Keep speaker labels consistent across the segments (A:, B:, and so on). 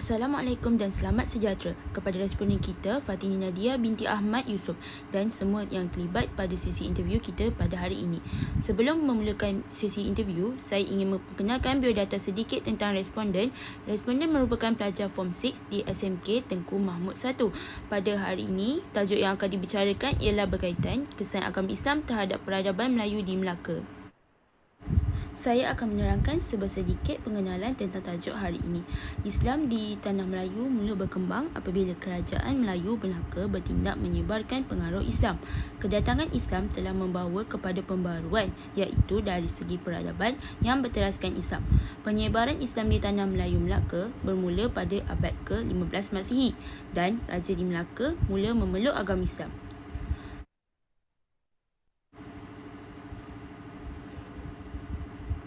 A: Assalamualaikum dan selamat sejahtera kepada responden kita Fatini Nadia binti Ahmad Yusof dan semua yang terlibat pada sesi interview kita pada hari ini. Sebelum memulakan sesi interview, saya ingin memperkenalkan biodata sedikit tentang responden. Responden merupakan pelajar Form 6 di SMK Tengku Mahmud 1. Pada hari ini, tajuk yang akan dibicarakan ialah berkaitan kesan agama Islam terhadap peradaban Melayu di Melaka. Saya akan menerangkan sedikit pengenalan tentang tajuk hari ini. Islam di Tanah Melayu mula berkembang apabila kerajaan Melayu Melaka bertindak menyebarkan pengaruh Islam. Kedatangan Islam telah membawa kepada pembaruan iaitu dari segi peradaban yang berteraskan Islam. Penyebaran Islam di Tanah Melayu Melaka bermula pada abad ke-15 Masihi dan Raja di Melaka mula memeluk agama Islam.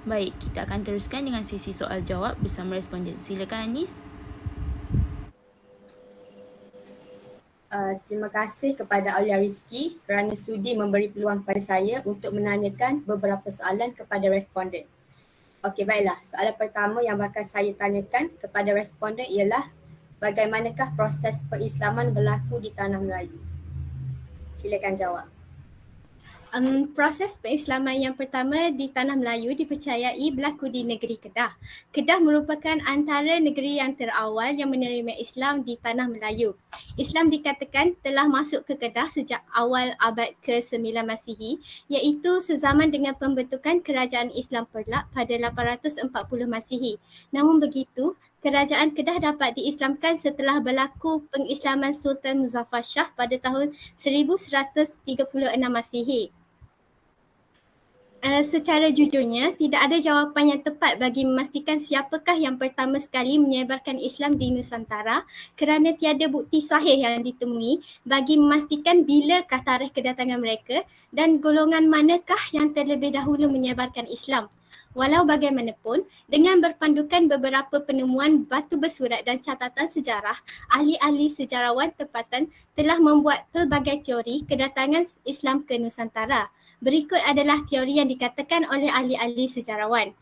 A: Baik, kita akan teruskan dengan sesi soal jawab bersama responden. Silakan Anis.
B: Terima kasih kepada Aulia Rizki kerana sudi memberi peluang kepada saya untuk menanyakan beberapa soalan kepada responden. Okey, baiklah. Soalan pertama yang bakal saya tanyakan kepada responden ialah bagaimanakah proses perislaman berlaku di Tanah Melayu? Silakan jawab.
C: Proses perislaman yang pertama di Tanah Melayu dipercayai berlaku di negeri Kedah. Kedah merupakan antara negeri yang terawal yang menerima Islam di Tanah Melayu. Islam dikatakan telah masuk ke Kedah sejak awal abad ke-9 Masihi, iaitu sezaman dengan pembentukan Kerajaan Islam Perlak pada 840 Masihi. Namun begitu, Kerajaan Kedah dapat diislamkan setelah berlaku pengislaman Sultan Muzaffar Shah pada tahun 1136 Masihi. Secara jujurnya, tidak ada jawapan yang tepat bagi memastikan siapakah yang pertama sekali menyebarkan Islam di Nusantara kerana tiada bukti sahih yang ditemui bagi memastikan bilakah tarikh kedatangan mereka dan golongan manakah yang terlebih dahulu menyebarkan Islam. Walau bagaimanapun, dengan berpandukan beberapa penemuan batu bersurat dan catatan sejarah, ahli-ahli sejarawan tempatan telah membuat pelbagai teori kedatangan Islam ke Nusantara. Berikut adalah teori yang dikatakan oleh ahli-ahli sejarawan.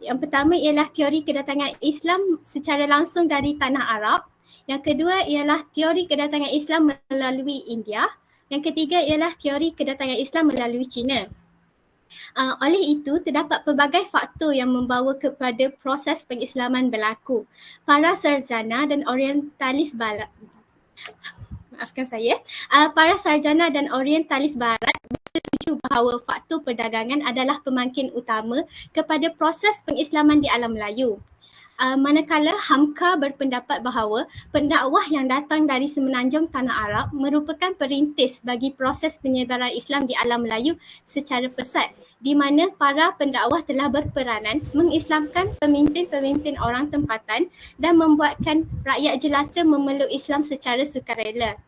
C: Yang pertama ialah teori kedatangan Islam secara langsung dari tanah Arab. Yang kedua ialah teori kedatangan Islam melalui India. Yang ketiga ialah teori kedatangan Islam melalui China. Oleh itu, terdapat pelbagai faktor yang membawa kepada proses pengislaman berlaku. Para sarjana dan orientalis barat, para sarjana dan orientalis barat setuju bahawa faktor perdagangan adalah pemangkin utama kepada proses pengislaman di alam Melayu. Manakala Hamka berpendapat bahawa pendakwah yang datang dari semenanjung Tanah Arab merupakan perintis bagi proses penyebaran Islam di alam Melayu secara pesat, di mana para pendakwah telah berperanan mengislamkan pemimpin-pemimpin orang tempatan dan membuatkan rakyat jelata memeluk Islam secara sukarela.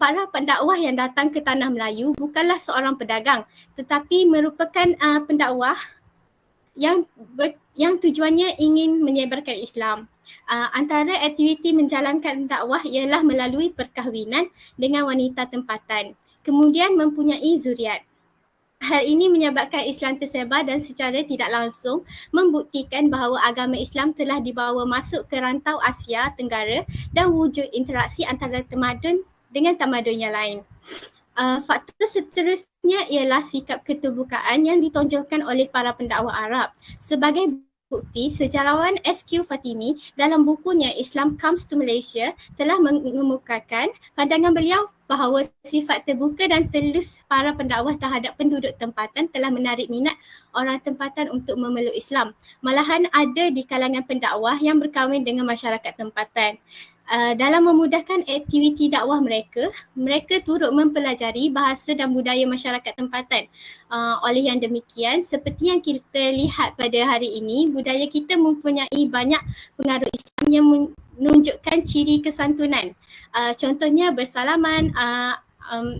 C: Para pendakwah yang datang ke Tanah Melayu bukanlah seorang pedagang tetapi merupakan pendakwah yang tujuannya ingin menyebarkan Islam. Antara aktiviti menjalankan dakwah ialah melalui perkahwinan dengan wanita tempatan, kemudian mempunyai zuriat. Hal ini menyebabkan Islam tersebar dan secara tidak langsung membuktikan bahawa agama Islam telah dibawa masuk ke rantau Asia Tenggara dan wujud interaksi antara tamadun dengan tamadun yang lain. Faktor seterusnya ialah sikap keterbukaan yang ditonjolkan oleh para pendakwah Arab. Sebagai bukti, sejarawan S.Q. Fatimi dalam bukunya Islam Comes to Malaysia telah mengemukakan pandangan beliau bahawa sifat terbuka dan telus para pendakwah terhadap penduduk tempatan telah menarik minat orang tempatan untuk memeluk Islam. Malahan ada di kalangan pendakwah yang berkahwin dengan masyarakat tempatan. Dalam memudahkan aktiviti dakwah mereka turut mempelajari bahasa dan budaya masyarakat tempatan. Oleh yang demikian, seperti yang kita lihat pada hari ini, budaya kita mempunyai banyak pengaruh Islam yang menunjukkan ciri kesantunan. Contohnya bersalaman,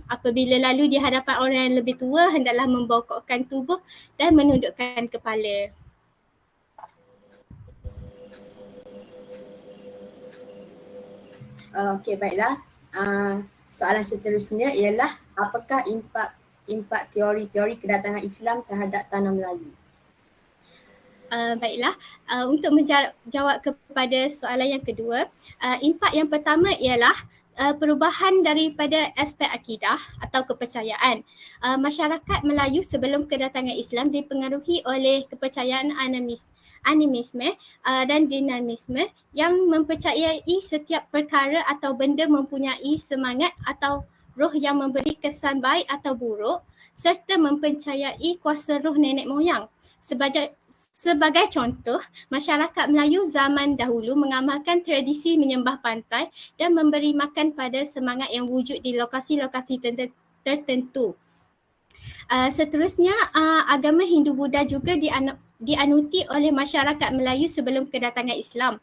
C: apabila lalu di hadapan orang yang lebih tua, hendaklah membongkokkan tubuh dan menundukkan kepala.
B: Okey, baiklah. Soalan seterusnya ialah apakah impak teori-teori kedatangan Islam terhadap Tanah Melayu?
C: Baiklah, untuk menjawab kepada soalan yang kedua, impak yang pertama ialah perubahan daripada aspek akidah atau kepercayaan. Masyarakat Melayu sebelum kedatangan Islam dipengaruhi oleh kepercayaan animisme dan dinamisme yang mempercayai setiap perkara atau benda mempunyai semangat atau roh yang memberi kesan baik atau buruk, serta mempercayai kuasa roh nenek moyang. Sebagai contoh, masyarakat Melayu zaman dahulu mengamalkan tradisi menyembah pantai dan memberi makan pada semangat yang wujud di lokasi-lokasi tertentu. Seterusnya, agama Hindu-Buddha juga dianuti oleh masyarakat Melayu sebelum kedatangan Islam.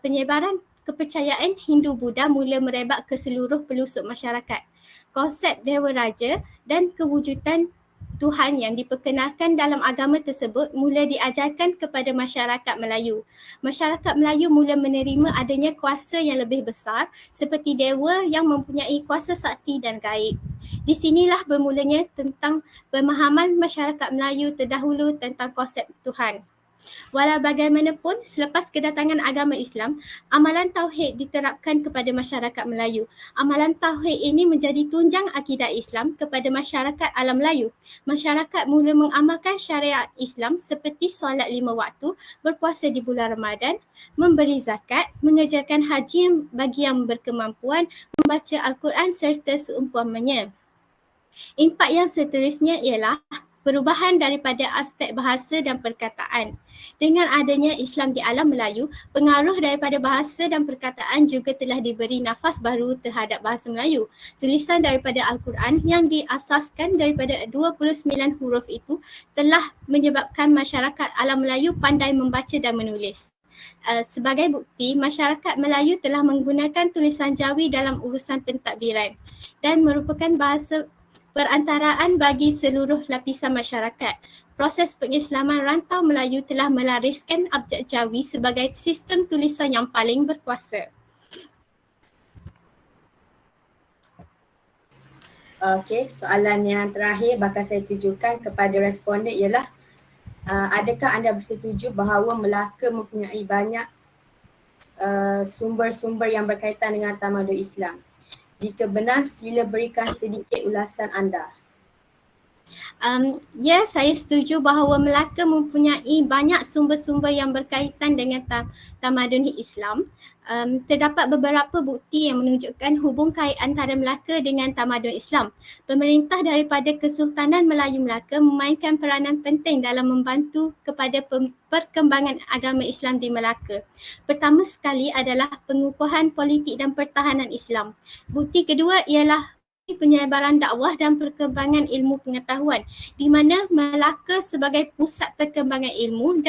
C: Penyebaran kepercayaan Hindu-Buddha mula merebak ke seluruh pelosok masyarakat. Konsep Dewa Raja dan kewujudan Tuhan yang diperkenalkan dalam agama tersebut mula diajarkan kepada masyarakat Melayu. Masyarakat Melayu mula menerima adanya kuasa yang lebih besar seperti dewa yang mempunyai kuasa sakti dan gaib. Di sinilah bermulanya tentang pemahaman masyarakat Melayu terdahulu tentang konsep Tuhan. Walau bagaimanapun, selepas kedatangan agama Islam, amalan tauhid diterapkan kepada masyarakat Melayu. Amalan tauhid ini menjadi tunjang akidah Islam kepada masyarakat alam Melayu. Masyarakat mula mengamalkan syariat Islam seperti solat 5 waktu, berpuasa di bulan Ramadan, memberi zakat, mengerjakan haji bagi yang berkemampuan, membaca Al-Quran serta seumpamanya. Impak yang seterusnya ialah perubahan daripada aspek bahasa dan perkataan. Dengan adanya Islam di alam Melayu, pengaruh daripada bahasa dan perkataan juga telah diberi nafas baru terhadap bahasa Melayu. Tulisan daripada Al-Quran yang diasaskan daripada 29 huruf itu telah menyebabkan masyarakat alam Melayu pandai membaca dan menulis. Sebagai bukti, masyarakat Melayu telah menggunakan tulisan Jawi dalam urusan pentadbiran dan merupakan bahasa perantaraan bagi seluruh lapisan masyarakat. Proses pengislaman rantau Melayu telah melariskan abjad Jawi sebagai sistem tulisan yang paling berkuasa.
B: Okey, soalan yang terakhir bakal saya tujukan kepada responden ialah adakah anda bersetuju bahawa Melaka mempunyai banyak sumber-sumber yang berkaitan dengan tamadun Islam? Jika benar, sila berikan sedikit ulasan anda.
C: Ya, saya setuju bahawa Melaka mempunyai banyak sumber-sumber yang berkaitan dengan tamadun Islam. Terdapat beberapa bukti yang menunjukkan hubung kait antara Melaka dengan tamadun Islam. Pemerintah daripada Kesultanan Melayu Melaka memainkan peranan penting dalam membantu kepada perkembangan agama Islam di Melaka. Pertama sekali adalah pengukuhan politik dan pertahanan Islam. Bukti kedua ialah penyebaran dakwah dan perkembangan ilmu pengetahuan, di mana Melaka sebagai pusat perkembangan ilmu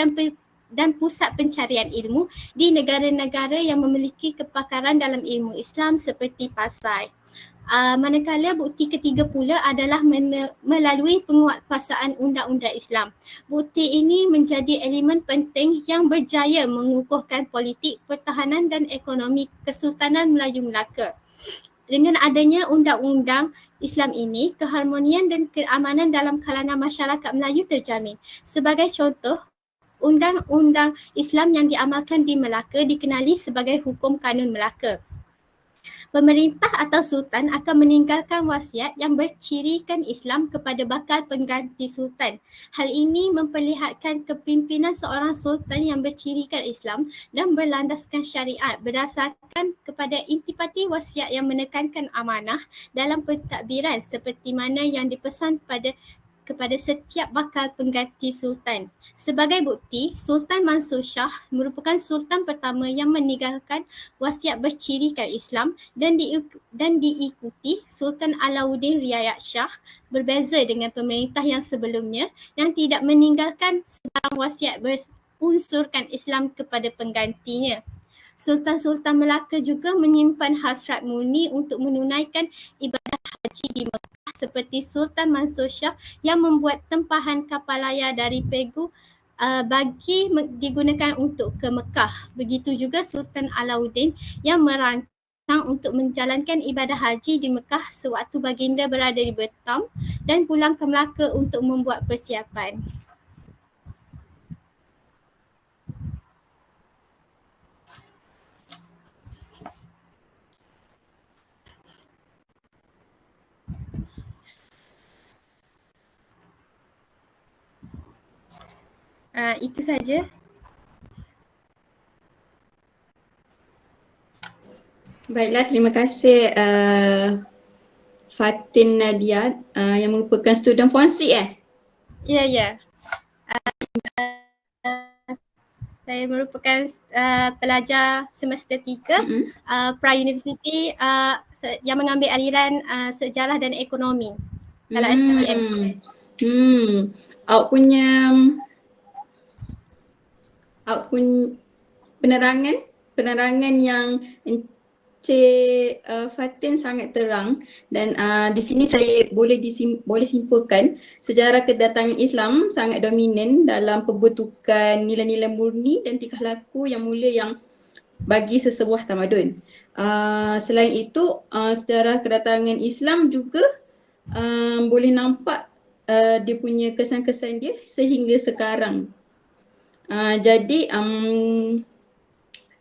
C: dan pusat pencarian ilmu di negara-negara yang memiliki kepakaran dalam ilmu Islam seperti Pasai. Manakala bukti ketiga pula adalah melalui penguatkuasaan undang-undang Islam. Bukti ini menjadi elemen penting yang berjaya mengukuhkan politik, pertahanan dan ekonomi Kesultanan Melayu Melaka. Dengan adanya undang-undang Islam ini, keharmonian dan keamanan dalam kalangan masyarakat Melayu terjamin. Sebagai contoh, undang-undang Islam yang diamalkan di Melaka dikenali sebagai Hukum Kanun Melaka. Pemerintah atau sultan akan meninggalkan wasiat yang bercirikan Islam kepada bakal pengganti sultan. Hal ini memperlihatkan kepimpinan seorang sultan yang bercirikan Islam dan berlandaskan syariat berdasarkan kepada intipati wasiat yang menekankan amanah dalam pentadbiran seperti mana yang dipesan kepada setiap bakal pengganti sultan. Sebagai bukti, Sultan Mansur Shah merupakan sultan pertama yang meninggalkan wasiat bercirikan Islam dan diikuti Sultan Alauddin Riayat Shah, berbeza dengan pemerintah yang sebelumnya yang tidak meninggalkan sebarang wasiat berunsurkan Islam kepada penggantinya. Sultan-Sultan Melaka juga menyimpan hasrat murni untuk menunaikan ibadah haji di Mekah seperti Sultan Mansur Shah yang membuat tempahan kapal layar dari Pegu bagi digunakan untuk ke Mekah. Begitu juga Sultan Alauddin yang merancang untuk menjalankan ibadah haji di Mekah sewaktu baginda berada di Batam dan pulang ke Melaka untuk membuat persiapan. Itu saja.
D: Baiklah, terima kasih Fatin Nadia yang merupakan student Fonsi
C: Ya. Saya merupakan pelajar semester 3 pra-universiti yang mengambil aliran sejarah dan ekonomi dalam SPM.
D: Awak punya penerangan yang Encik Fatin sangat terang dan di sini saya boleh simpulkan sejarah kedatangan Islam sangat dominan dalam pembentukan nilai-nilai murni dan tingkah laku yang mulia yang bagi sesebuah tamadun. Selain itu, sejarah kedatangan Islam juga boleh nampak dia punya kesan-kesan dia sehingga sekarang. Jadi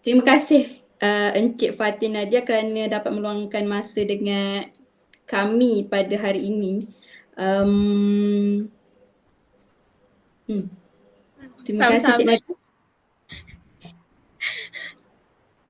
D: terima kasih Encik Fatin Nadia kerana dapat meluangkan masa dengan kami pada hari ini. Terima kasih Encik Nadia.